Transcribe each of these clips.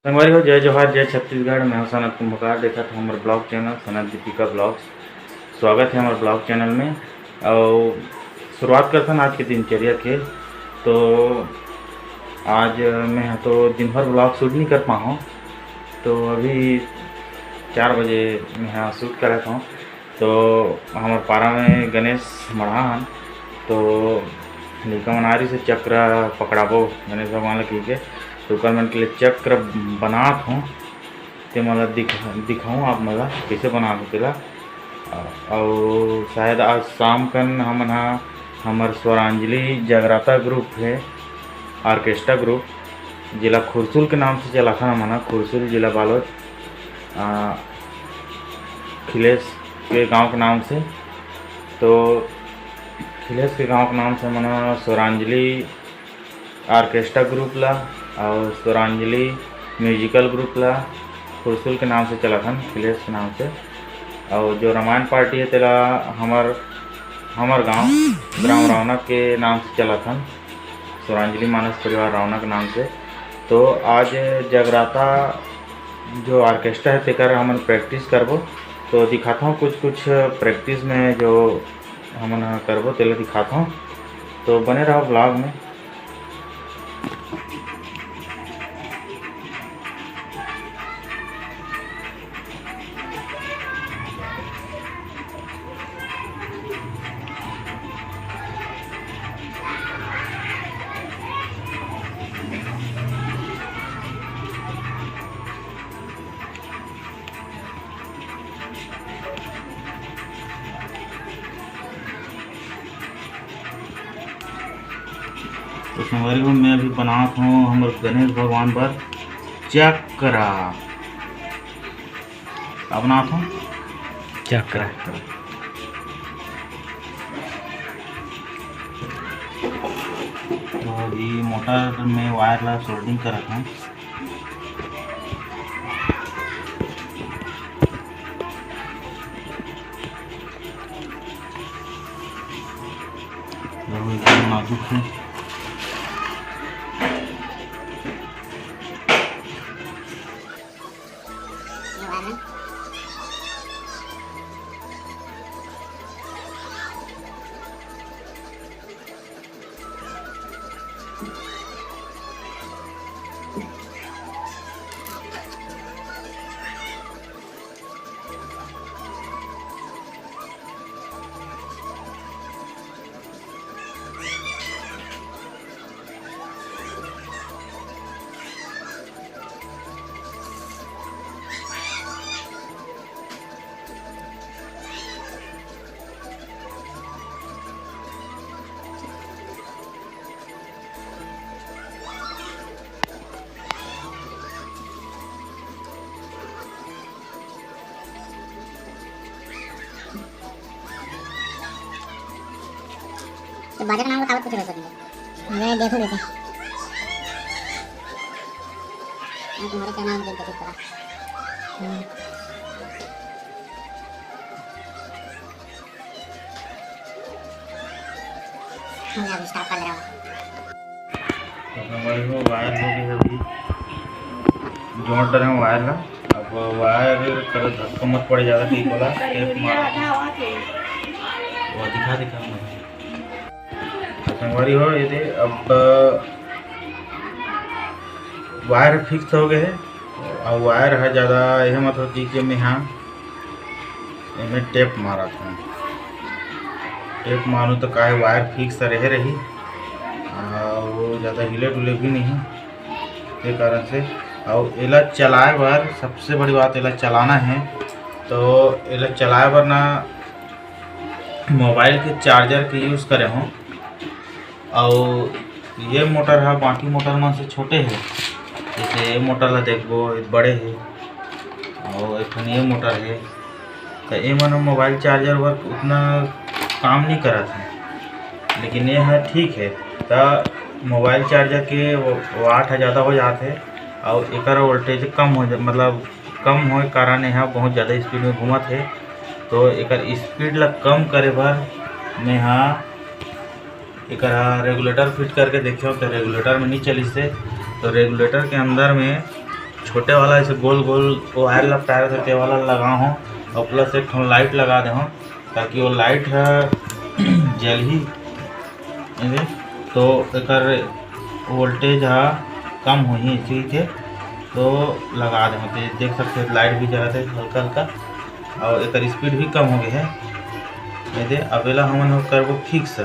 संगवारी हो जय जोहार जय छत्तीसगढ़। मैं हूं सनत कुंभकार। देखा था हमारे blog channel Sanat Deepika blogs. स्वागत है हमारे ब्लॉग चैनल में। और शुरुआत करता हूँ आज के दिनचर्या के। तो आज मैं तो दिन भर ब्लॉग शूट नहीं कर पाया हूँ। तो अभी 4 बजे मैं यहाँ शूट कर रहा हूँ। तो हमारे पारा में गणेश मढ़ान तो लड़का मनारी से चक्र पकड़ाबो गणेश भगवान की के। तो कल मन के लिए चक्र बनात हूँ ते मला दिखाऊँ आप मला कैसे बना तेला। और शायद आज शाम कन हमन हमार स्वरांजलि जगराता ग्रुप है, ऑर्केस्ट्रा ग्रुप जिला खुरसुल के नाम से चला था। हमन खुरसुल जिला बालोद खिलेश के गांव के नाम से। तो खिलेश के गांव के नाम से हमन स्वरांजलि ऑर्केस्ट्रा ग्रुप ला और स्वरांजलि म्यूजिकल ग्रुप ला खुरसुल के नाम से चला था, खिलेश के नाम से। और जो रामायण पार्टी है तेला हमार गांव ग्राम रौनक के नाम से चला था, स्वरांजलि मानस परिवार रौनक के नाम से। तो आज जगराता जो ऑर्केस्ट्रा है तेकर हमन प्रैक्टिस करबो। तो दिखाता हूँ कुछ प्रैक्टिस में जो हमन करबो तेला दिखाता हूँ। तो बने रहो ब्लॉग में। तो संगवारी को मैं अभी बनात हूँ हमारे गणेश भगवान पर चक्रा। अब बनात हूँ चक्रा। तो अभी मोटर में वायर ला सोल्डिंग कर रखा हूँ। एकदम नाजुक है। तो बाजा का नाम बताओ पूछ रहे हो। मैं देखो लेते मैं तुम्हारे चैनल में देख सकता हम अभी स्टार्ट कर रहे हो। तो हमारे को वायर हो गई अभी जोड़ रहे हैं वायर ला। अब वायर कर धक्का मत पड़े ज़्यादा, ठीक बोला टेप मार वो दिखा संगवारी हो ये दे। अब वायर फिक्स हो गए है और वायर है ज़्यादा यह मत हो कि मैं यहाँ में टेप मारा था। टेप मारूँ तो काहे वायर फिक्स रहे रही और वो ज़्यादा हिले डुले भी नहीं के कारण से। और एला चलाए बार सबसे बड़ी बात एला चलाना है। तो एला चलाए बार ना मोबाइल के चार्जर के यूज़ करे हों। और ये मोटर है बाकी मोटर में से छोटे है। जैसे ये मोटर ला देखो बड़े है और एक ये मोटर है। तो ये मन मोबाइल चार्जर वर्क उतना काम नहीं करा था, लेकिन ये है ठीक है। तो मोबाइल चार्जर के वाट ज़्यादा हो जाते हैं और एक वोल्टेज कम हो मतलब कम हो कारण यहाँ बहुत ज़्यादा स्पीड में घूमत है। तो एक स्पीड ला कम करे बर मैं यहाँ एक रेगुलेटर फिट करके देखियो। तो रेगुलेटर में नहीं चली से तो रेगुलेटर के अंदर में छोटे वाला ऐसे गोल गोल वायर लपटाए रहते ते वाला लगा हूँ और प्लस एक ठो लाइट लगा दे हूँ ताकि वो लाइट है जल ही एमे तो एकर वोल्टेज है कम हो ही इसी के तो लगा दे होते देख सकते हैं लाइट भी जला थे हल्का हल्का और एकर स्पीड भी कम हो गई है। ये दे अवेला हम कर वो फिक्स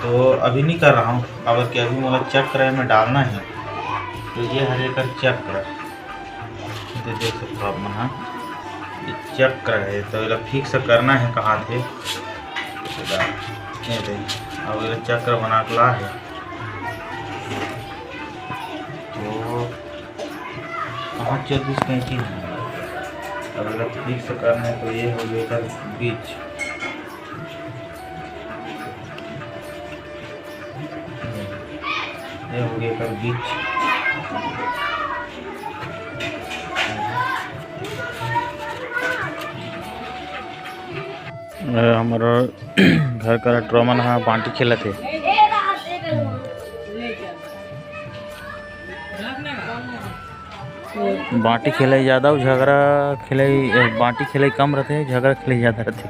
तो अभी नहीं कर रहा हूँ अगर कि अभी मतलब चक्र में डालना है तो ये हर एक चक्र देख सकते हो आप मना ये चक्र है तो ये फिक्स करना है कहाँ थे अब ये चक्र बना के ला है तो कहाँ 24 कैंची है अब अगर फिक्स करना है तो ये हो गया बीच ये हो गया बीच हमारा घर का ट्रॉमन हाँ बांटी खेला थे बांटी खेले ज़्यादा झगड़ा खेले बांटी खेले कम रहते झगड़ा खेले ज़्यादा रहते।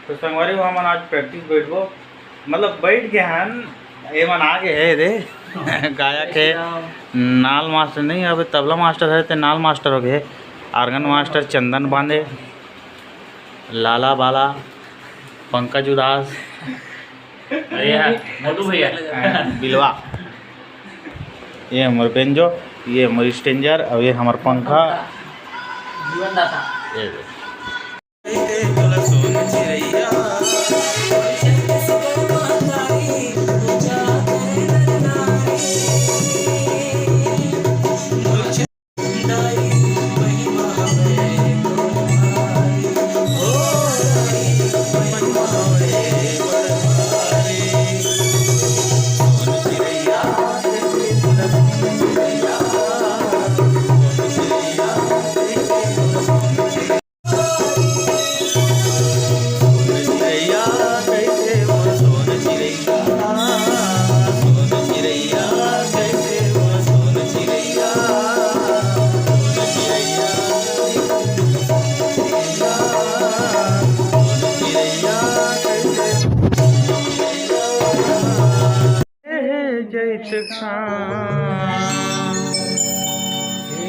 तो संगवारी हम आज प्रैक्टिस बैठो मतलब बैठ गए हैं ये मन आगे है रे गायक है नाल मास्टर नहीं अब तबला मास्टर है तो नाल मास्टर हो गए आर्गन मास्टर चंदन बांधे लाला बाला पंकज उदास मोटू भैया बिलवा ये हमारे बेंजो ये हमारी स्टेंजर और ये हमारा पंखा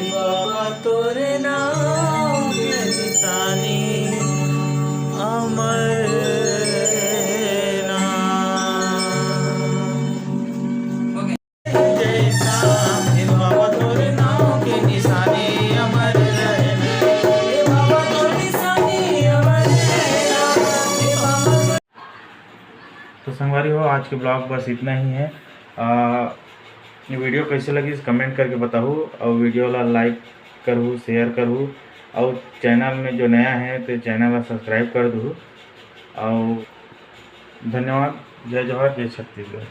बाबा तोरे नाम निशानी अमर बाबा तोरे नाम के निशानी अमर बाबा तोरे निशानी अमर। तो संगवारी हो आज के ब्लॉग बस इतना ही है। ये वीडियो कैसे लगी कमेंट करके बताओ और वीडियो ला लाइक करूँ शेयर करूँ और चैनल में जो नया है तो चैनल ला सब्सक्राइब कर दूँ और धन्यवाद। जय जवाहर जय छत्तीसगढ़।